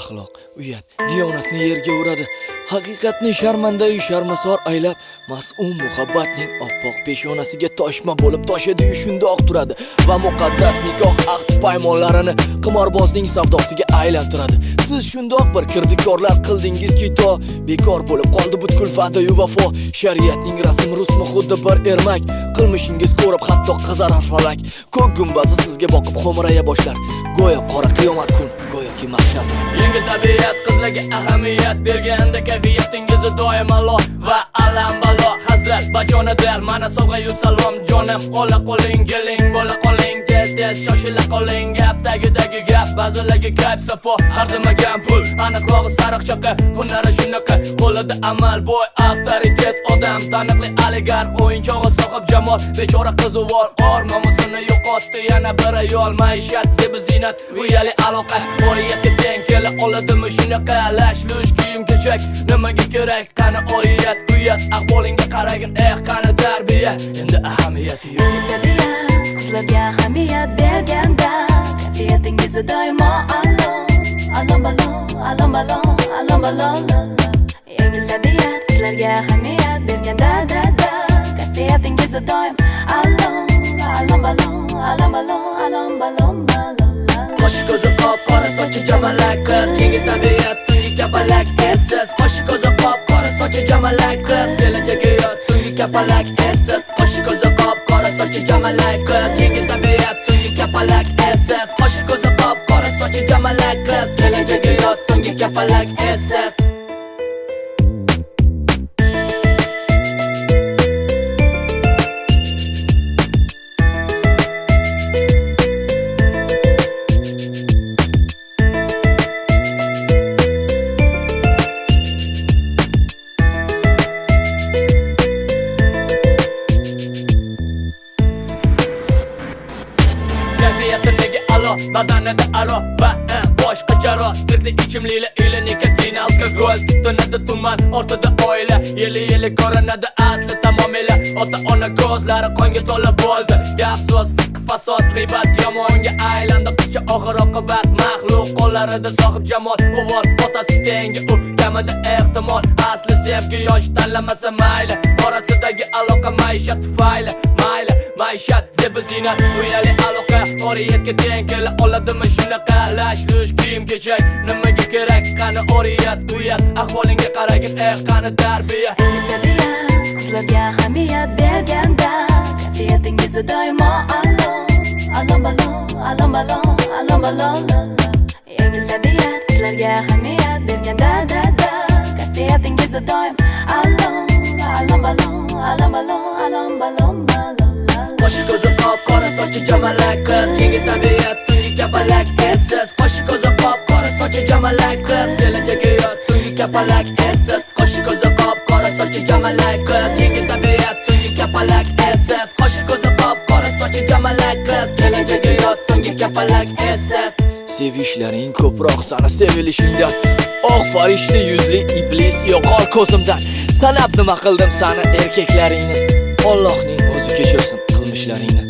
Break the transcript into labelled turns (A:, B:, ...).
A: axloq, uyat, diyonatni yerga uradi. Haqiqatni sharmanda-yu sharmasor aylab, mas'um muhabbatning oppoq peshonasiga toshma bo'lib toshadi shundoq turadi va muqaddas nikoh ahd paymonlarini qimorbozning savdosiga aylantiradi. Siz shundoq bir kirdikorlar qildingizki to bekor bo'lib qoldi butkul va'da-yu vafo. Shariatning rasm rusmi xuddi bir ermak, qilmishingiz ko'rib hatto qizarar falak. Ko'k gumbazi sizga boqib xo'miraya boshlar. Go'yo qora qiyomat kun, go'yoki mahshar.
B: Yangi tabiat qizlarga ahamiyat berganda kayfiyatingiz doim alo va alam balo. Hazrat bajona der mana sovg'a-yu salom jonim. Ola qo'ling, keling, bo'la qoling, tez shoshila qoling. Gapdagi gap, ba'zilarga kayf safo, arzimagan pul, aniqrog'i sariq chaqa, hunari shunaqa, qo'lida amal, boy, avtoritet, odam, taniqli oligarx, o'yinchog'i sohib jamol, bechora qizuvor, nomusini yo'qotdi yana bir ayol, maishat, zebi zinat, uyali aloqa, oriyatga teng kela oladimi shunaqa, lash-lush kiyim-kechak, nimaga kerak, qani oriyat, uyat, ahvolingga qaragin, qani tarbiya, endi ahamiyati yo'q.
C: Qizlarga ahamiyat berganda kayfiyatingiz doimo alom balon. Yengil tabiat qizlarga ahamiyat berganda kayfiyatingiz doim alom balon.
B: Qo'shi ko'zi qop-qora sochi jamalak qiz, yengil tabiat tungi kapalak essiz. Qo'shi ko'zi qop-qora sochi jamalak qiz, kelajagi yoz tungi kapalak essiz. Qo'shi ko'zi qop-qora sochi jamalak qiz, yengil tabiat tungi kapalak essiz. Qo'shi ko'zi qop-qora sochi jamalak qiz, kelajagi yoz tungi kapalak essiz. Badanida aro va boshqa jaro, spirtli ichimliklar ila nikotin, alkogol, tutunadi tuman, ortida oila, yili ko'rinadi asli tamomila. Ota-ona ko'zlari qonga to'la bo'ldi. Gap so'z, fisq fasod, g'iybat yomonga aylandi. Qizcha oxir oqibat maxluq qo'llarida sohib jamol, o'g'il otasi tengi u kamida ehtimol. Asli sevgi yosh tanlamasa mayli, orasidagi aloqa maishat tufayli. Mayli, maishat, zebi zinat, uyali aloqa, oriyatga teng kela oladimi shunaqa, lash-lush kiyim-kechak, nimaga kerak, qani oriyat, uyat, ahvolingga qaragin, qani tarbiya.
C: Qizlarga ahamiyat berganda kayfiyatingiz doimo alom balon. Yengil tabiat qizlarga ahamiyat berganda kayfiyatingiz doim alom balon.
B: Qo'shi ko'zi qop-qora sochi jamalak qiz, yengil tabiat tungi kapalak essiz. Qo'shi ko'zi qop-qora sochi jamalak qiz, kelajagi yoz tungi kapalak essiz. Qo'shi ko'zi qop-qora sochi jamalak qiz, yengil tabiat tungi kapalak essiz. Qo'shi ko'zi qop-qora sochi jamalak qiz, kelajagi yoz tungi kapalak essiz.
A: Sevishlaring ko'proq sana sevilishingdan, oq farishta yuzli iblis yo'qol ko'zimdan. Sanab nima qildim sana erkaklaringni, Allohning o'zi kechirsin qilmishlaringni.